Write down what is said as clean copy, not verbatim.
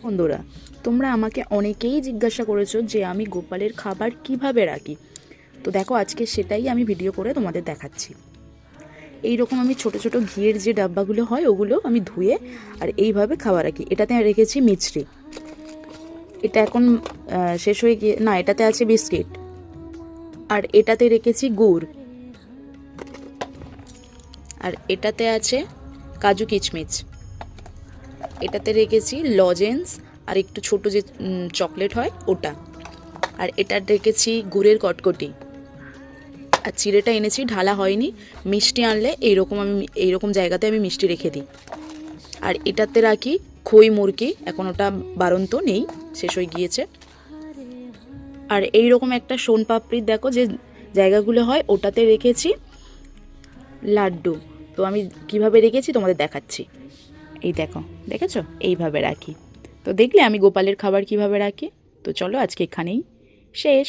বন্ধুরা, তোমরা আমাকে অনেকেই জিজ্ঞাসা করেছো যে আমি গোপালের খাবার কিভাবে রাখি। তো দেখো, আজকে সেটাই আমি ভিডিও করে তোমাদের দেখাচ্ছি। এই রকম আমি ছোট ছোট ঘিয়ের যে ডাব্বাগুলো হয় ওগুলো আমি ধুয়ে আর এইভাবে খাবার রাখি। এটাতে রেখেছি মিছরি, এটা এখন শেষ হয়ে গিয়ে না, এটাতে আছে বিস্কিট, আর এটাতে রেখেছি গুড়, আর এটাতে আছে কাজু কিচমিচ, এটাতে রেখেছি লজেন্স আর একটু ছোট যে চকলেট হয় ওটা, আর এটা রেখেছি গুড়ের কটকটি, আর চিড়েটা এনেছি ঢালা হয়নি। মিষ্টি আনলে এইরকম আমি এইরকম জায়গাতে আমি মিষ্টি রেখে দিই। আর এটাতে রাখি খই মুরকি, এখন ওটা বারন্ত নেই, শেষ হয়ে গিয়েছে। আর এইরকম একটা সোন পাপড়ির দেখো যে জায়গাগুলো হয় ওটাতে রেখেছি লাড্ডু। তো আমি কিভাবে রেখেছি তোমাদের দেখাচ্ছি। এই দেখো, দেখেছো, এইভাবে রাখি। তো দেখলে আমি গোপালের খাবার কিভাবে রাখি। তো চলো, আজকে এখানেই শেষ।